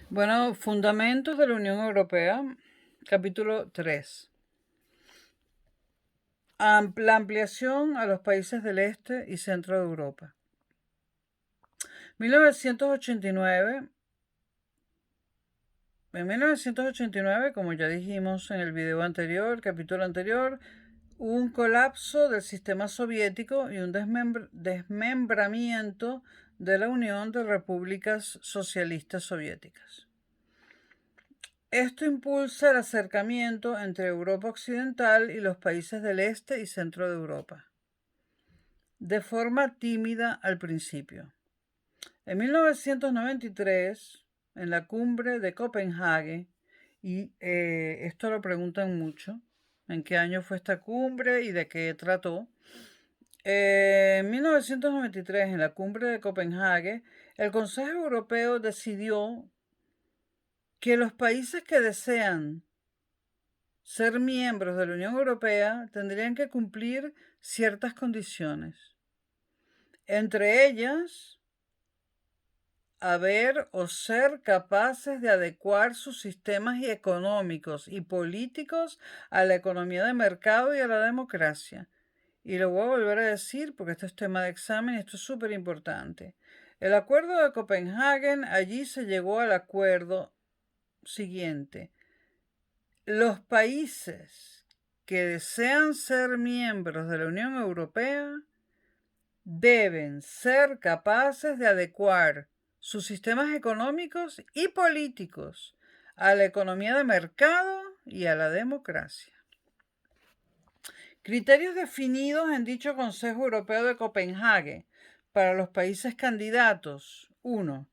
Bueno, Fundamentos de la Unión Europea, capítulo 3. La ampliación a los países del este y centro de Europa. 1989. En 1989, como ya dijimos en el video anterior, capítulo anterior, hubo un colapso del sistema soviético y un desmembramiento de la Unión de Repúblicas Socialistas Soviéticas. Esto impulsa el acercamiento entre Europa Occidental y los países del este y centro de Europa, de forma tímida al principio. En 1993, en la cumbre de Copenhague, y esto lo preguntan mucho, en qué año fue esta cumbre y de qué trató. En 1993, en la cumbre de Copenhague, el Consejo Europeo decidió que los países que desean ser miembros de la Unión Europea tendrían que cumplir ciertas condiciones. Entre ellas, haber o ser capaces de adecuar sus sistemas económicos y políticos a la economía de mercado y a la democracia. Y lo voy a volver a decir porque esto es tema de examen y esto es súper importante. El acuerdo de Copenhague, allí se llegó al acuerdo siguiente. Los países que desean ser miembros de la Unión Europea deben ser capaces de adecuar sus sistemas económicos y políticos a la economía de mercado y a la democracia. Criterios definidos en dicho Consejo Europeo de Copenhague para los países candidatos. 1.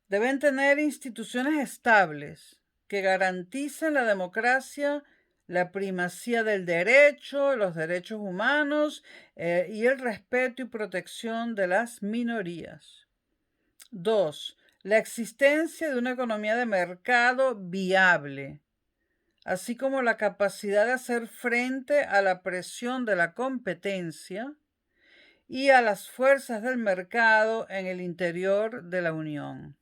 Deben tener instituciones estables que garanticen la democracia, la primacía del derecho, los derechos humanos y el respeto y protección de las minorías. 2. La existencia de una economía de mercado viable, así como la capacidad de hacer frente a la presión de la competencia y a las fuerzas del mercado en el interior de la Unión.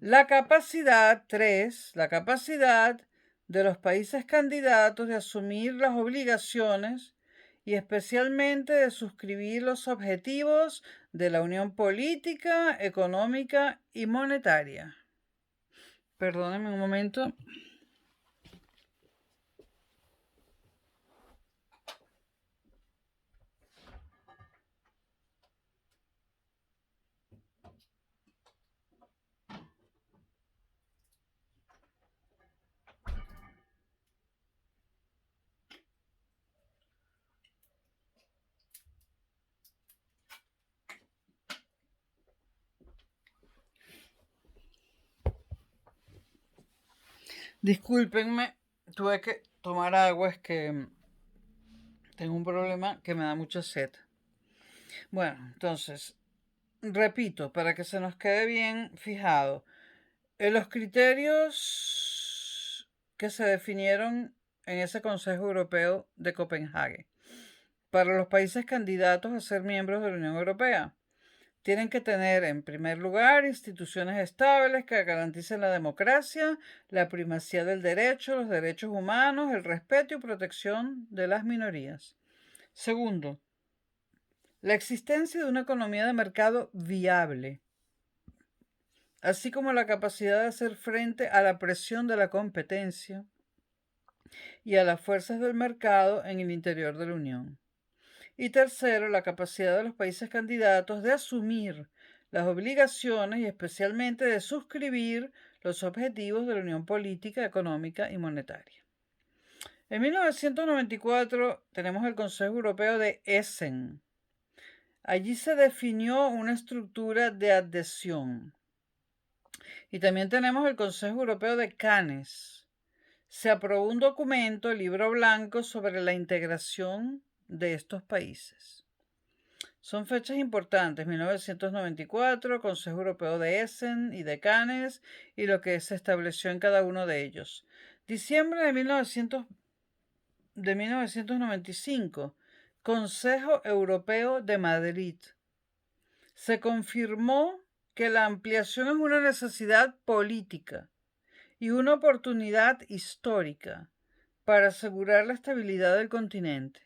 La capacidad 3, la capacidad de los países candidatos de asumir las obligaciones y especialmente de suscribir los objetivos de la Unión Política, Económica y Monetaria. Perdónenme un momento. Discúlpenme, tuve que tomar agua, es que tengo un problema que me da mucha sed. Bueno, entonces, repito, para que se nos quede bien fijado, los criterios que se definieron en ese Consejo Europeo de Copenhague para los países candidatos a ser miembros de la Unión Europea. Tienen que tener, en primer lugar, instituciones estables que garanticen la democracia, la primacía del derecho, los derechos humanos, el respeto y protección de las minorías. Segundo, la existencia de una economía de mercado viable, así como la capacidad de hacer frente a la presión de la competencia y a las fuerzas del mercado en el interior de la Unión. Y tercero, la capacidad de los países candidatos de asumir las obligaciones y especialmente de suscribir los objetivos de la Unión Política, Económica y Monetaria. En 1994 tenemos el Consejo Europeo de Essen. Allí se definió una estructura de adhesión. Y también tenemos el Consejo Europeo de Cannes. Se aprobó un documento, el libro blanco, sobre la integración de estos países. Son fechas importantes, 1994, Consejo Europeo de Essen y de Cannes, y lo que se estableció en cada uno de ellos. Diciembre de 1995, Consejo Europeo de Madrid. Se confirmó que la ampliación es una necesidad política y una oportunidad histórica para asegurar la estabilidad del continente,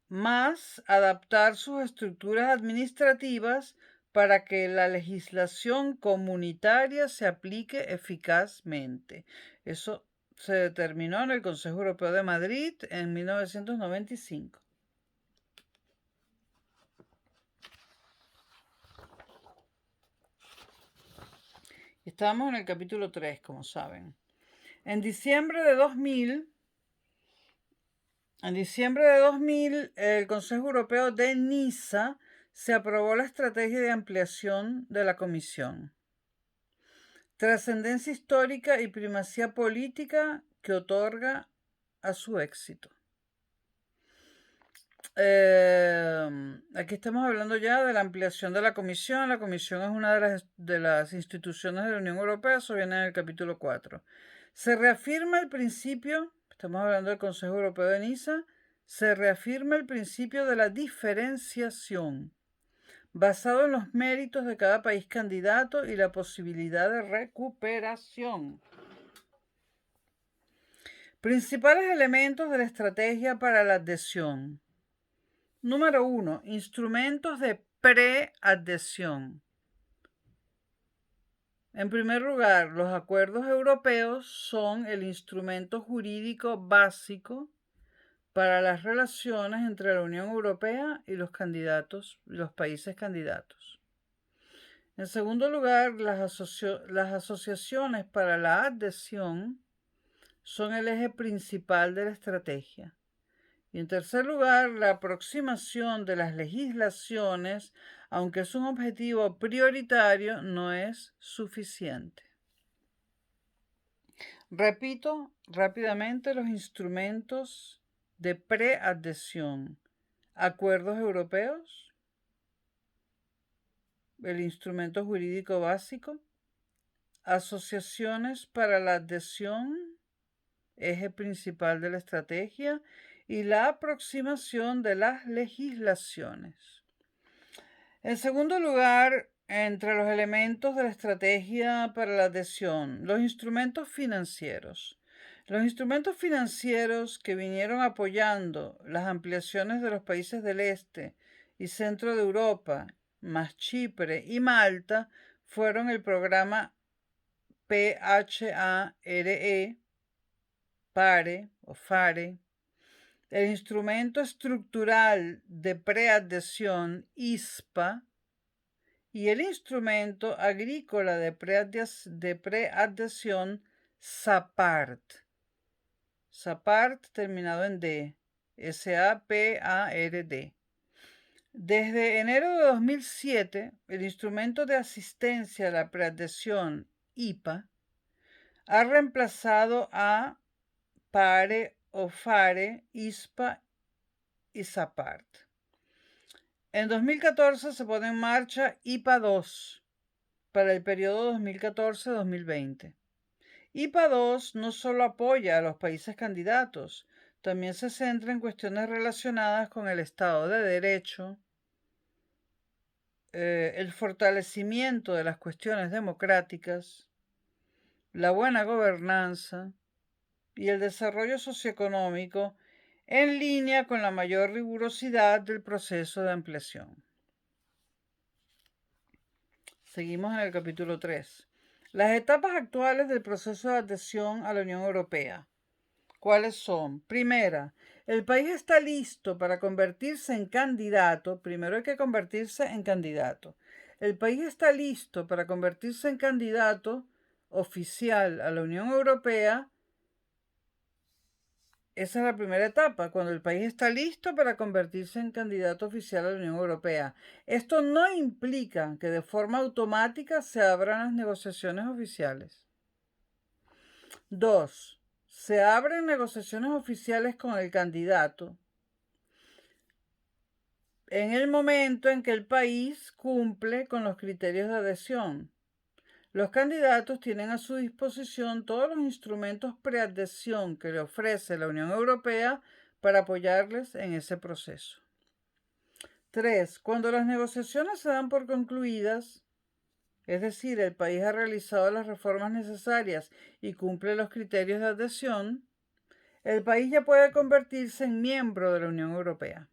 más adaptar sus estructuras administrativas para que la legislación comunitaria se aplique eficazmente. Eso se determinó en el Consejo Europeo de Madrid en 1995. Estamos en el capítulo 3, como saben. En diciembre de 2000, el Consejo Europeo de Niza se aprobó la estrategia de ampliación de la Comisión. Trascendencia histórica y primacía política que otorga a su éxito. Aquí estamos hablando ya de la ampliación de la Comisión. La Comisión es una de las instituciones de la Unión Europea, eso viene en el capítulo 4. Se reafirma el principio, estamos hablando del Consejo Europeo de Niza, se reafirma el principio de la diferenciación, basado en los méritos de cada país candidato y la posibilidad de recuperación. Principales elementos de la estrategia para la adhesión. Número 1. Instrumentos de preadhesión. En primer lugar, los acuerdos europeos son el instrumento jurídico básico para las relaciones entre la Unión Europea y los países candidatos. En segundo lugar, las asociaciones para la adhesión son el eje principal de la estrategia. Y en tercer lugar, la aproximación de las legislaciones, aunque es un objetivo prioritario, no es suficiente. Repito rápidamente los instrumentos de preadhesión. Acuerdos europeos, el instrumento jurídico básico, asociaciones para la adhesión, eje principal de la estrategia, y la aproximación de las legislaciones. En segundo lugar, entre los elementos de la estrategia para la adhesión, los instrumentos financieros. Los instrumentos financieros que vinieron apoyando las ampliaciones de los países del este y centro de Europa, más Chipre y Malta, fueron el programa PHARE o FARE, el instrumento estructural de preadhesión ISPA y el instrumento agrícola de preadhesión SAPARD. SAPARD terminado en D. SAPARD. Desde enero de 2007, el instrumento de asistencia a la preadhesión IPA ha reemplazado a PARE o FARE, ISPA y SAPARD. En 2014 se pone en marcha IPA 2 para el periodo 2014-2020. IPA 2 no solo apoya a los países candidatos, también se centra en cuestiones relacionadas con el Estado de Derecho, el fortalecimiento de las cuestiones democráticas, la buena gobernanza y el desarrollo socioeconómico en línea con la mayor rigurosidad del proceso de ampliación. Seguimos en el capítulo 3. Las etapas actuales del proceso de adhesión a la Unión Europea. ¿Cuáles son? Primera, el país está listo para convertirse en candidato. Primero hay que convertirse en candidato. El país está listo para convertirse en candidato oficial a la Unión Europea. Esa es la primera etapa, cuando el país está listo para convertirse en candidato oficial a la Unión Europea. Esto no implica que de forma automática se abran las negociaciones oficiales. 2. Se abren negociaciones oficiales con el candidato en el momento en que el país cumple con los criterios de adhesión. Los candidatos tienen a su disposición todos los instrumentos preadhesión que le ofrece la Unión Europea para apoyarles en ese proceso. 3. Cuando las negociaciones se dan por concluidas, es decir, el país ha realizado las reformas necesarias y cumple los criterios de adhesión, el país ya puede convertirse en miembro de la Unión Europea.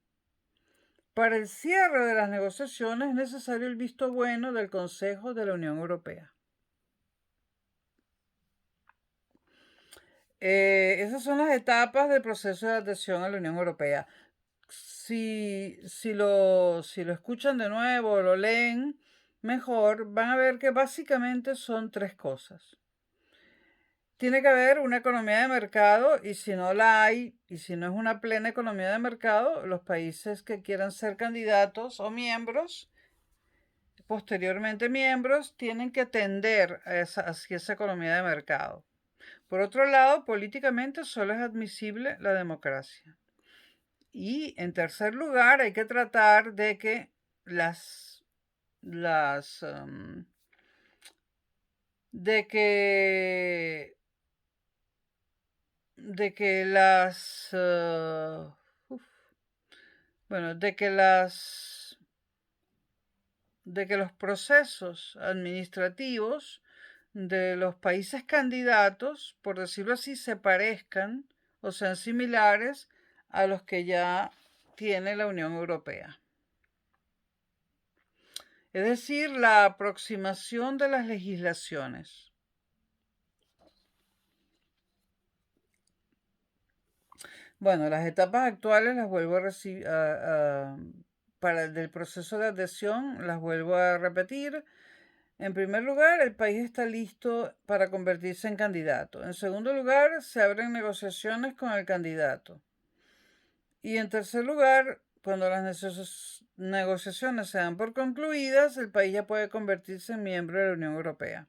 Para el cierre de las negociaciones es necesario el visto bueno del Consejo de la Unión Europea. Esas son las etapas del proceso de adhesión a la Unión Europea. Si lo escuchan de nuevo o lo leen mejor, van a ver que básicamente son 3 cosas. Tiene que haber una economía de mercado y si no la hay, y si no es una plena economía de mercado, los países que quieran ser candidatos o miembros, posteriormente miembros, tienen que tender hacia esa economía de mercado. Por otro lado, políticamente solo es admisible la democracia. Y en tercer lugar, hay que tratar de que de que de que las bueno, de que los procesos administrativos de los países candidatos, por decirlo así, se parezcan o sean similares a los que ya tiene la Unión Europea. Es decir, la aproximación de las legislaciones. Bueno, las etapas actuales las vuelvo del proceso de adhesión, las vuelvo a repetir. En primer lugar, el país está listo para convertirse en candidato. En segundo lugar, se abren negociaciones con el candidato. Y en tercer lugar, cuando las negociaciones se dan por concluidas, el país ya puede convertirse en miembro de la Unión Europea.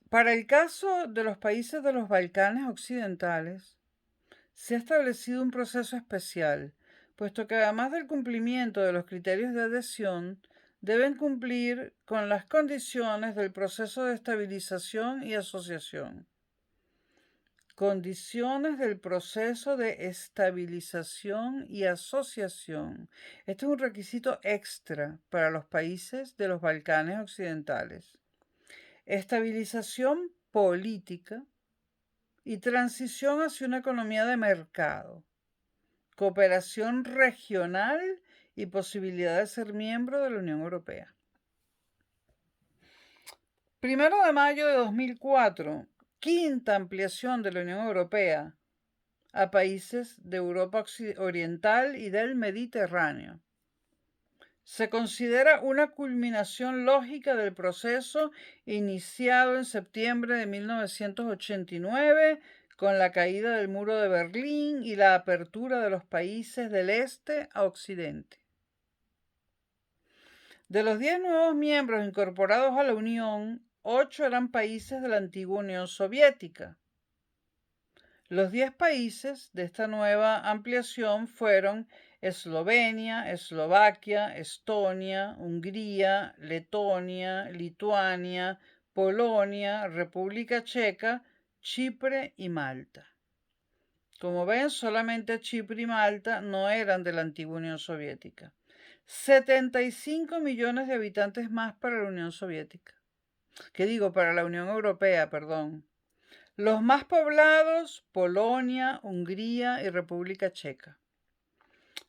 Para el caso de los países de los Balcanes occidentales, se ha establecido un proceso especial, puesto que además del cumplimiento de los criterios de adhesión, deben cumplir con las condiciones del proceso de estabilización y asociación. Condiciones del proceso de estabilización y asociación. Este es un requisito extra para los países de los Balcanes occidentales. Estabilización política y transición hacia una economía de mercado. Cooperación regional y posibilidad de ser miembro de la Unión Europea. 1 de mayo de 2004, quinta ampliación de la Unión Europea a países de Europa Oriental y del Mediterráneo. Se considera una culminación lógica del proceso iniciado en septiembre de 1989 con la caída del muro de Berlín y la apertura de los países del este a occidente. De los 10 nuevos miembros incorporados a la Unión, 8 eran países de la antigua Unión Soviética. Los 10 países de esta nueva ampliación fueron Eslovenia, Eslovaquia, Estonia, Hungría, Letonia, Lituania, Polonia, República Checa, Chipre y Malta. Como ven, solamente Chipre y Malta no eran de la antigua Unión Soviética. 75 millones de habitantes más para la Unión Soviética. Para la Unión Europea, perdón. Los más poblados, Polonia, Hungría y República Checa.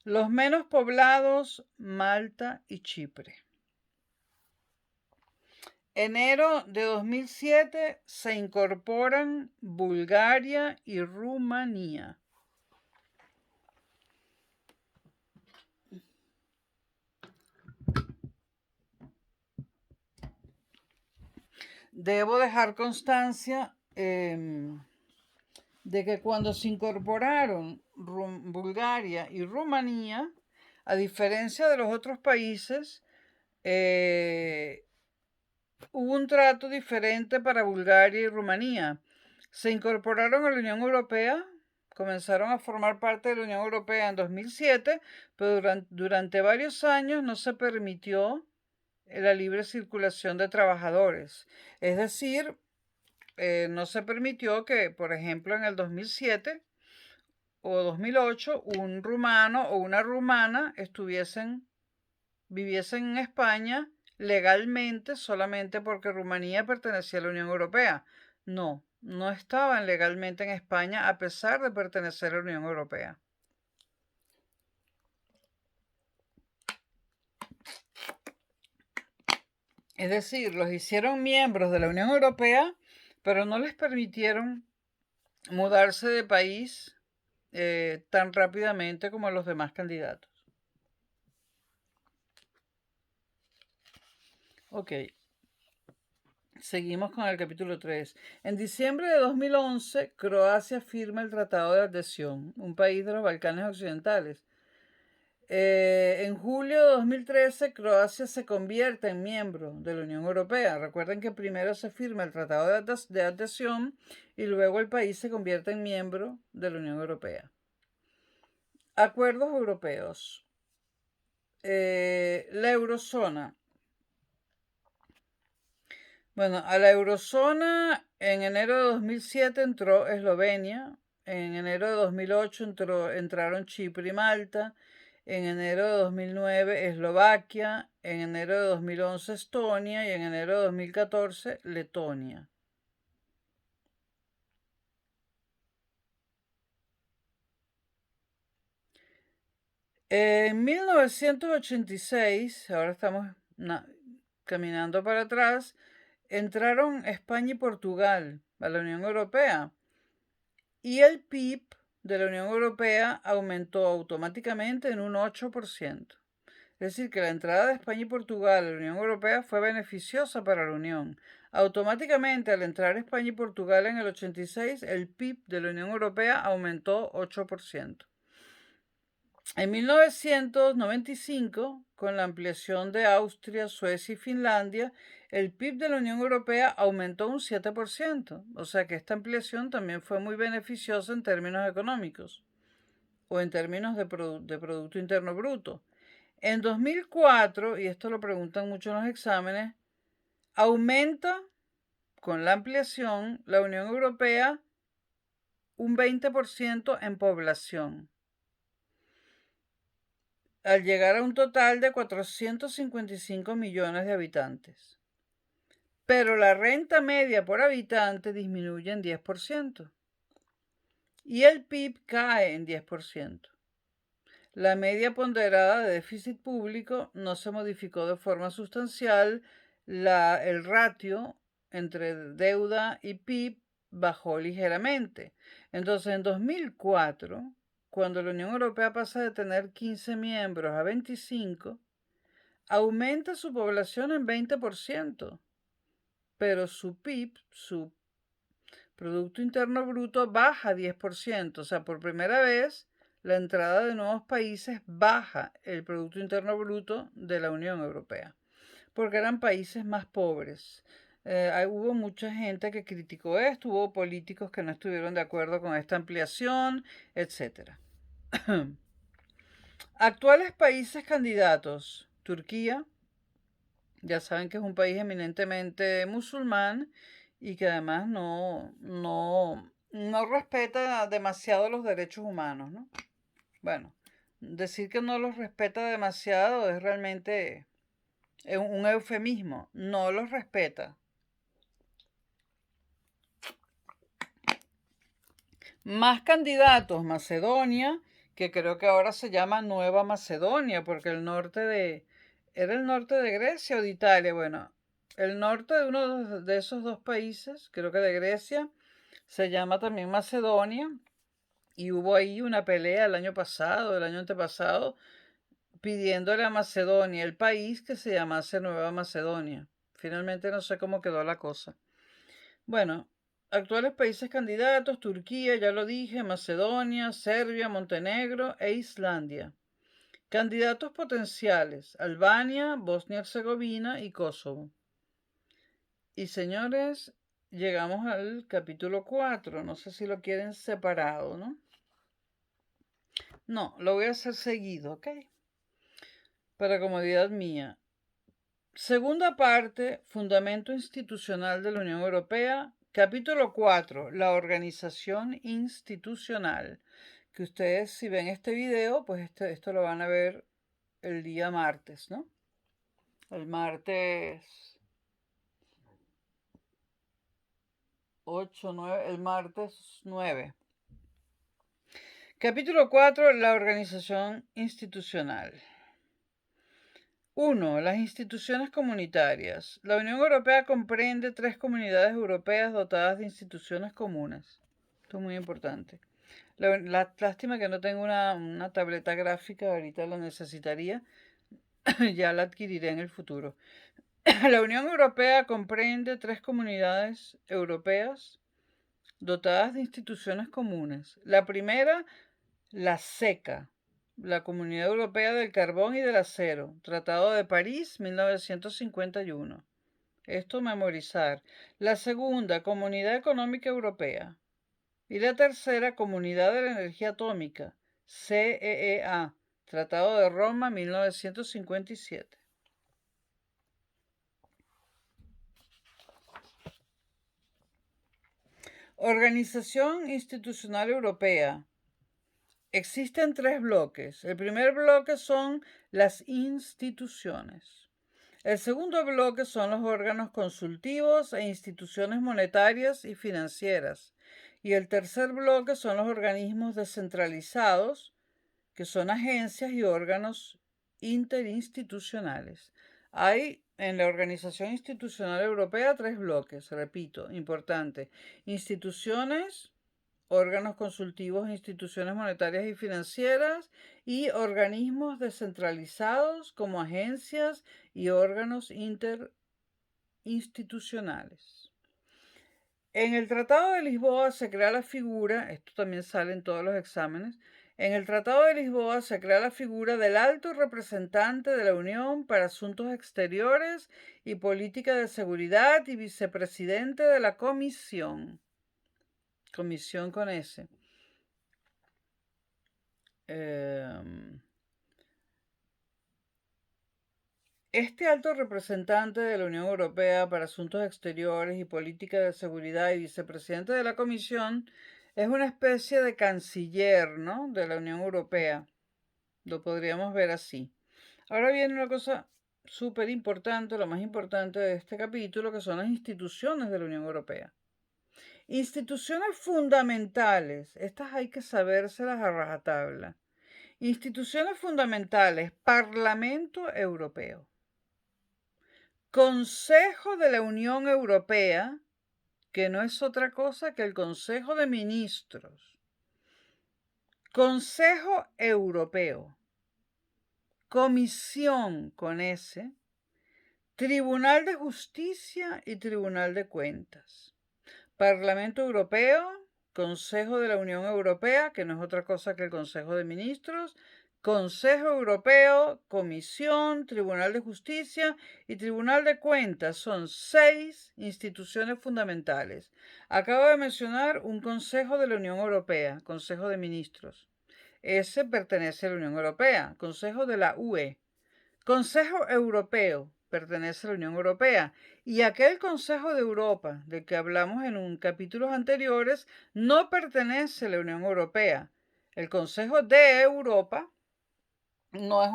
Los menos poblados, Malta y Chipre. Enero de 2007 se incorporan Bulgaria y Rumanía. Debo dejar constancia de que cuando se incorporaron Bulgaria y Rumanía, a diferencia de los otros países, hubo un trato diferente para Bulgaria y Rumanía. Se incorporaron a la Unión Europea, comenzaron a formar parte de la Unión Europea en 2007, pero durante varios años no se permitió la libre circulación de trabajadores. Es decir, no se permitió que, por ejemplo, en el 2007, o 2008 un rumano o una rumana viviesen en España legalmente solamente porque Rumanía pertenecía a la Unión Europea. No, no estaban legalmente en España a pesar de pertenecer a la Unión Europea. Es decir, los hicieron miembros de la Unión Europea, pero no les permitieron mudarse de país tan rápidamente como los demás candidatos. Ok, seguimos con el capítulo 3. En diciembre de 2011, Croacia firma el Tratado de Adhesión, un país de los Balcanes Occidentales. En julio de 2013, Croacia se convierte en miembro de la Unión Europea. Recuerden que primero se firma el Tratado de Adhesión y luego el país se convierte en miembro de la Unión Europea. Acuerdos europeos. La eurozona. Bueno, a la eurozona en enero de 2007 entró Eslovenia, en enero de 2008 entraron Chipre y Malta, en enero de 2009 Eslovaquia, en enero de 2011 Estonia y en enero de 2014 Letonia. En 1986, ahora estamos caminando para atrás, entraron España y Portugal a la Unión Europea y el PIB de la Unión Europea aumentó automáticamente en un 8%. Es decir, que la entrada de España y Portugal a la Unión Europea fue beneficiosa para la Unión. Automáticamente, al entrar España y Portugal en el 86, el PIB de la Unión Europea aumentó 8%. En 1995, con la ampliación de Austria, Suecia y Finlandia, el PIB de la Unión Europea aumentó un 7%. O sea que esta ampliación también fue muy beneficiosa en términos económicos o en términos de Producto Interno Bruto. En 2004, y esto lo preguntan mucho en los exámenes, aumenta con la ampliación la Unión Europea un 20% en población, al llegar a un total de 455 millones de habitantes. Pero la renta media por habitante disminuye en 10% y el PIB cae en 10%. La media ponderada de déficit público no se modificó de forma sustancial. El ratio entre deuda y PIB bajó ligeramente. Entonces, en 2004, cuando la Unión Europea pasa de tener 15 miembros a 25, aumenta su población en 20%, pero su PIB, su Producto Interno Bruto, baja 10%. O sea, por primera vez, la entrada de nuevos países baja el Producto Interno Bruto de la Unión Europea, porque eran países más pobres. Hubo mucha gente que criticó esto, hubo políticos que no estuvieron de acuerdo con esta ampliación, etc. Actuales países candidatos. Turquía, ya saben que es un país eminentemente musulmán y que además no respeta demasiado los derechos humanos, ¿no? Bueno, decir que no los respeta demasiado es realmente un eufemismo. No los respeta. Más candidatos, Macedonia, que creo que ahora se llama Nueva Macedonia, porque ¿era el norte de Grecia o de Italia? Bueno, el norte de uno de esos dos países, creo que de Grecia, se llama también Macedonia, y hubo ahí una pelea el año pasado, el año antepasado, pidiéndole a Macedonia, el país, que se llamase Nueva Macedonia. Finalmente no sé cómo quedó la cosa. Bueno, actuales países candidatos: Turquía, ya lo dije, Macedonia, Serbia, Montenegro e Islandia. Candidatos potenciales: Albania, Bosnia-Herzegovina y Kosovo. Y señores, llegamos al capítulo 4. No sé si lo quieren separado, ¿no? No, lo voy a hacer seguido, ¿ok? Para comodidad mía. Segunda parte, Fundamento Institucional de la Unión Europea. Capítulo 4, la organización institucional, que ustedes, si ven este video, pues esto lo van a ver el día martes, ¿no? El martes 8, 9, el martes 9. Capítulo 4, la organización institucional. 1. Las instituciones comunitarias. La Unión Europea comprende 3 comunidades europeas dotadas de instituciones comunes. Esto es muy importante. Lástima que no tengo una tableta gráfica, ahorita la necesitaría, ya la adquiriré en el futuro. La Unión Europea comprende 3 comunidades europeas dotadas de instituciones comunes. La primera, la SECA, la Comunidad Europea del Carbón y del Acero, Tratado de París, 1951. Esto memorizar. La segunda, Comunidad Económica Europea. Y la tercera, Comunidad de la Energía Atómica, CEEA, Tratado de Roma, 1957. Organización Institucional Europea. Existen 3 bloques. El primer bloque son las instituciones. El segundo bloque son los órganos consultivos e instituciones monetarias y financieras. Y el tercer bloque son los organismos descentralizados, que son agencias y órganos interinstitucionales. Hay en la Organización Institucional Europea 3 bloques, repito, importante. Instituciones, órganos consultivos e instituciones monetarias y financieras, y organismos descentralizados como agencias y órganos interinstitucionales. En el Tratado de Lisboa se crea la figura, esto también sale en todos los exámenes, en el Tratado de Lisboa se crea la figura del alto representante de la Unión para Asuntos Exteriores y Política de Seguridad y vicepresidente de la Comisión. Comisión con S. Este alto representante de la Unión Europea para Asuntos Exteriores y Política de Seguridad y vicepresidente de la Comisión es una especie de canciller, ¿no?, de la Unión Europea. Lo podríamos ver así. Ahora viene una cosa súper importante, lo más importante de este capítulo, que son las instituciones de la Unión Europea. Instituciones fundamentales, estas hay que sabérselas a rajatabla. Instituciones fundamentales, Parlamento Europeo, Consejo de la Unión Europea, que no es otra cosa que el Consejo de Ministros, Consejo Europeo, Comisión con S, Tribunal de Justicia y Tribunal de Cuentas, Parlamento Europeo, Consejo de la Unión Europea, que no es otra cosa que el Consejo de Ministros, Consejo Europeo, Comisión, Tribunal de Justicia y Tribunal de Cuentas. Son 6 instituciones fundamentales. Acabo de mencionar un Consejo de la Unión Europea, Consejo de Ministros. Ese pertenece a la Unión Europea, Consejo de la UE. Consejo Europeo pertenece a la Unión Europea. Y aquel Consejo de Europa, del que hablamos en capítulos anteriores, no pertenece a la Unión Europea. El Consejo de Europa no es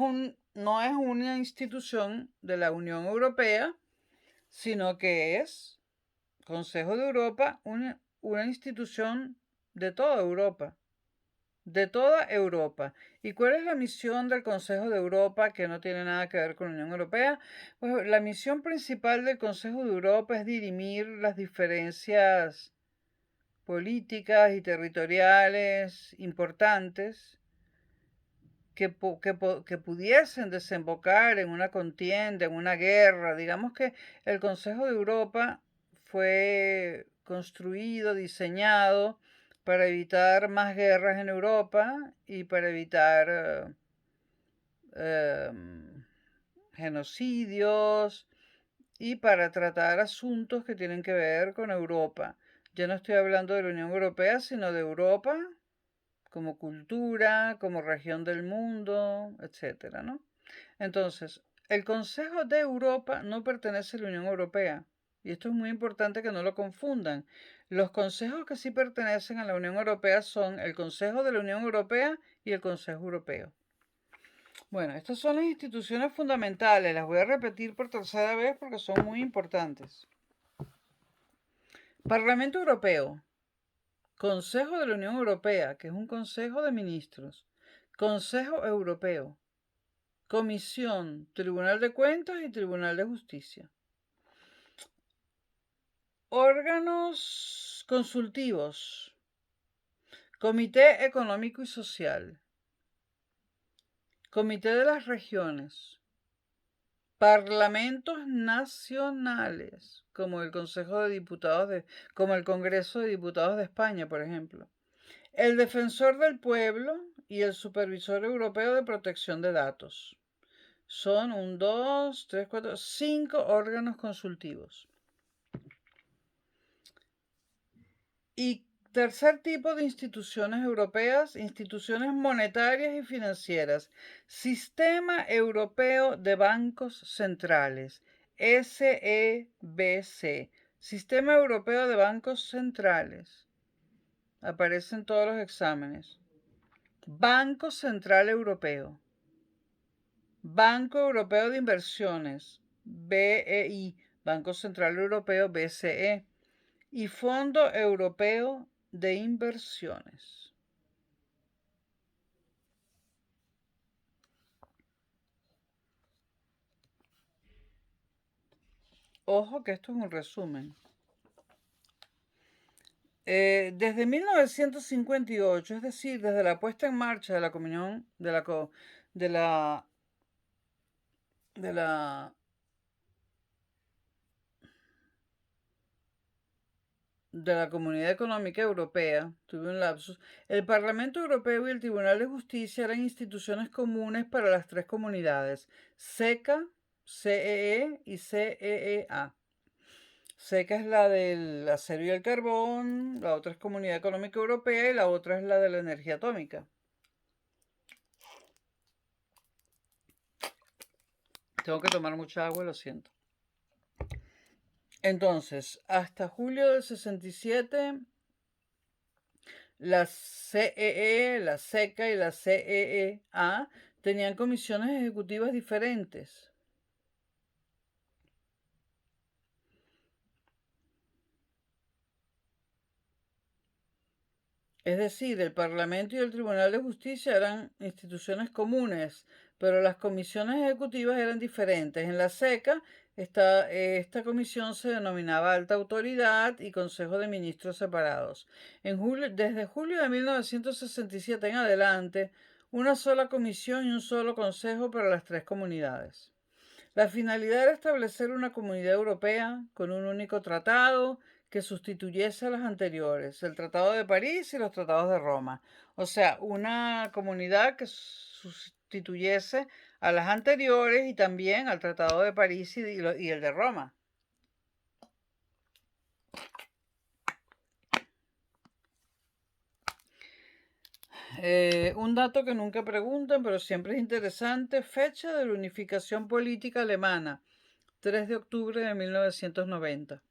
una institución de la Unión Europea, sino que es Consejo de Europa, una institución de toda Europa. De toda Europa. ¿Y cuál es la misión del Consejo de Europa que no tiene nada que ver con la Unión Europea? Pues la misión principal del Consejo de Europa es dirimir las diferencias políticas y territoriales importantes que pudiesen desembocar en una contienda, en una guerra. Digamos que el Consejo de Europa fue construido, diseñado para evitar más guerras en Europa y para evitar genocidios y para tratar asuntos que tienen que ver con Europa. Yo no estoy hablando de la Unión Europea, sino de Europa como cultura, como región del mundo, etcétera, ¿no? Entonces, el Consejo de Europa no pertenece a la Unión Europea, y esto es muy importante que no lo confundan. Los consejos que sí pertenecen a la Unión Europea son el Consejo de la Unión Europea y el Consejo Europeo. Bueno, estas son las instituciones fundamentales. Las voy a repetir por tercera vez porque son muy importantes. Parlamento Europeo. Consejo de la Unión Europea, que es un Consejo de Ministros. Consejo Europeo. Comisión, Tribunal de Cuentas y Tribunal de Justicia. Órganos consultivos. Comité Económico y Social. Comité de las Regiones. Parlamentos nacionales, como el Consejo de Diputados como el Congreso de Diputados de España, por ejemplo. El Defensor del Pueblo y el Supervisor Europeo de Protección de Datos. Son 1, 2, 3, 4, 5 órganos consultivos. Y tercer tipo de instituciones europeas, instituciones monetarias y financieras. Sistema Europeo de Bancos Centrales, SEBC. Sistema Europeo de Bancos Centrales. Aparece en todos los exámenes. Banco Central Europeo. Banco Europeo de Inversiones, BEI. Banco Central Europeo, BCE. Y Fondo Europeo de Inversiones. Ojo que esto es un resumen. Desde 1958, es decir, desde la puesta en marcha de la Comunión de la Comunidad Económica Europea, tuve un lapsus, el Parlamento Europeo y el Tribunal de Justicia eran instituciones comunes para las tres comunidades, SECA, CEE y CEEA. SECA es la del acero y el carbón, la otra es Comunidad Económica Europea y la otra es la de la energía atómica. Tengo que tomar mucha agua, lo siento. Entonces, hasta julio del 67, la CEE, la SECA y la CEEA tenían comisiones ejecutivas diferentes. Es decir, el Parlamento y el Tribunal de Justicia eran instituciones comunes, pero las comisiones ejecutivas eran diferentes. En la SECA, esta comisión se denominaba Alta Autoridad y Consejo de Ministros separados. Desde julio de 1967 en adelante, una sola comisión y un solo consejo para las tres comunidades. La finalidad era establecer una comunidad europea con un único tratado que sustituyese a los anteriores, el Tratado de París y los Tratados de Roma. O sea, una comunidad que sustituyese a las anteriores y también al Tratado de París y el de Roma. Un dato que nunca preguntan, pero siempre es interesante, fecha de la unificación política alemana, 3 de octubre de 1990.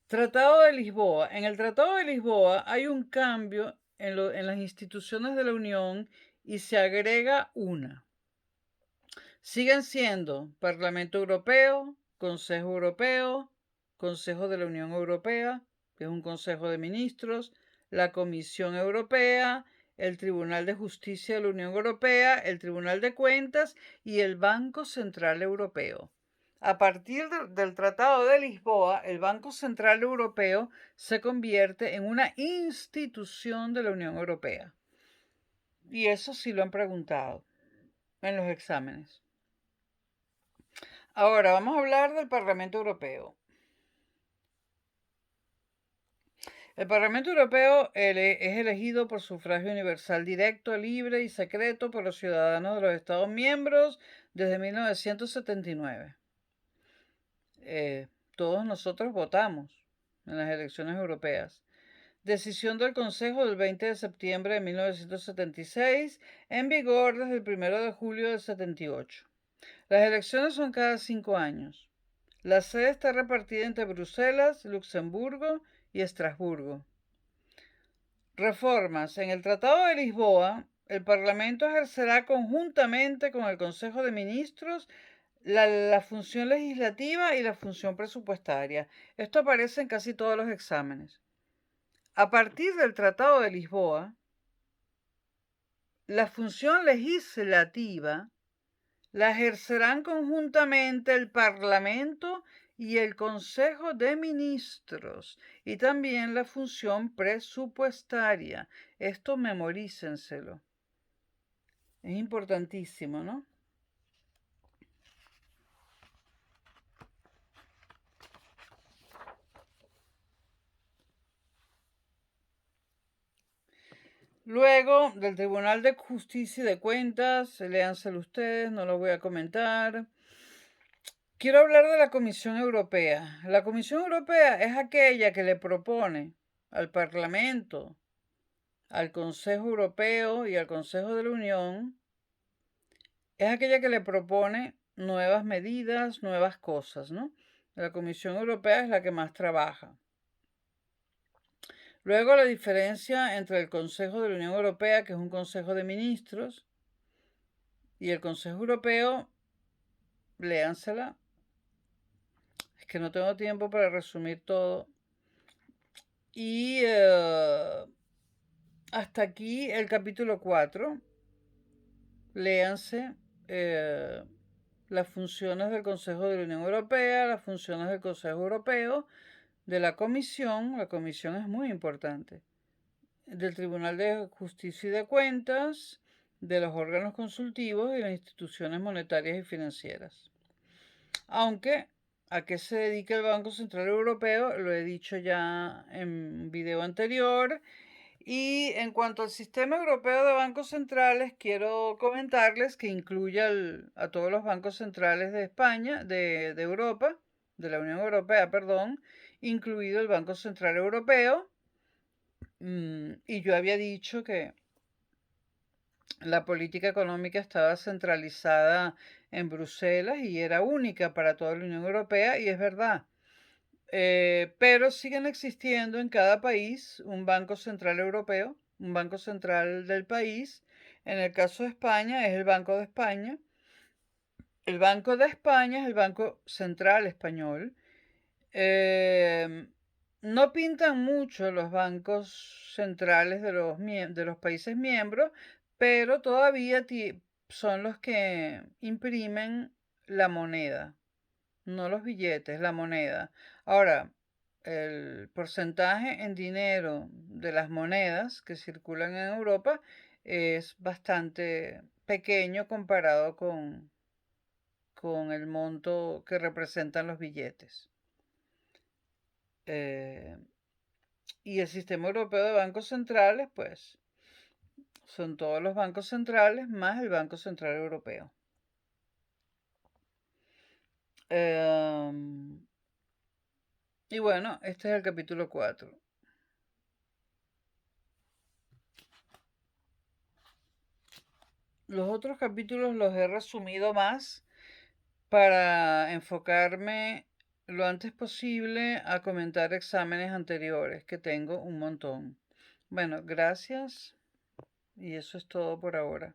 Tratado de Lisboa. En el Tratado de Lisboa hay un cambio en las instituciones de la Unión y se agrega una. Siguen siendo Parlamento Europeo, Consejo Europeo, Consejo de la Unión Europea, que es un Consejo de Ministros, la Comisión Europea, el Tribunal de Justicia de la Unión Europea, el Tribunal de Cuentas y el Banco Central Europeo. A partir del Tratado de Lisboa, el Banco Central Europeo se convierte en una institución de la Unión Europea. Y eso sí lo han preguntado en los exámenes. Ahora vamos a hablar del Parlamento Europeo. El Parlamento Europeo es elegido por sufragio universal directo, libre y secreto por los ciudadanos de los Estados miembros desde 1979. Todos nosotros votamos en las elecciones europeas. Decisión del Consejo del 20 de septiembre de 1976, en vigor desde el 1 de julio del 78. Las elecciones son cada 5 años. La sede está repartida entre Bruselas, Luxemburgo y Estrasburgo. Reformas. En el Tratado de Lisboa, el Parlamento ejercerá conjuntamente con el Consejo de Ministros la función legislativa y la función presupuestaria. Esto aparece en casi todos los exámenes. A partir del Tratado de Lisboa, la función legislativa la ejercerán conjuntamente el Parlamento y el Consejo de Ministros, y también la función presupuestaria. Esto memorícenselo. Es importantísimo, ¿no? Luego del Tribunal de Justicia y de Cuentas, léanselo ustedes, no lo voy a comentar. Quiero hablar de la Comisión Europea. La Comisión Europea es aquella que le propone al Parlamento, al Consejo Europeo y al Consejo de la Unión, es aquella que le propone nuevas medidas, nuevas cosas, ¿no? La Comisión Europea es la que más trabaja. Luego la diferencia entre el Consejo de la Unión Europea, que es un Consejo de Ministros, y el Consejo Europeo, léansela. Es que no tengo tiempo para resumir todo. Y hasta aquí el capítulo 4. Léanse las funciones del Consejo de la Unión Europea, las funciones del Consejo Europeo, de la Comisión es muy importante, del Tribunal de Justicia y de Cuentas, de los órganos consultivos y las instituciones monetarias y financieras. Aunque a qué se dedica el Banco Central Europeo, lo he dicho ya en un video anterior. Y en cuanto al sistema europeo de bancos centrales, quiero comentarles que incluye a todos los bancos centrales de España, de Europa, de la Unión Europea, perdón, incluido el Banco Central Europeo. Y yo había dicho que la política económica estaba centralizada en Bruselas y era única para toda la Unión Europea, y es verdad. Pero siguen existiendo en cada país un Banco Central Europeo, un Banco Central del país. En el caso de España es el Banco de España. El Banco de España es el Banco Central Español. No pintan mucho los bancos centrales de los países miembros, pero todavía son los que imprimen la moneda, no los billetes, la moneda. Ahora, el porcentaje en dinero de las monedas que circulan en Europa es bastante pequeño comparado con el monto que representan los billetes. Y el sistema europeo de bancos centrales, pues, son todos los bancos centrales más el Banco Central Europeo. Y bueno, este es el capítulo 4. Los otros capítulos los he resumido más para enfocarme lo antes posible a comentar exámenes anteriores, que tengo un montón. Bueno, gracias y eso es todo por ahora.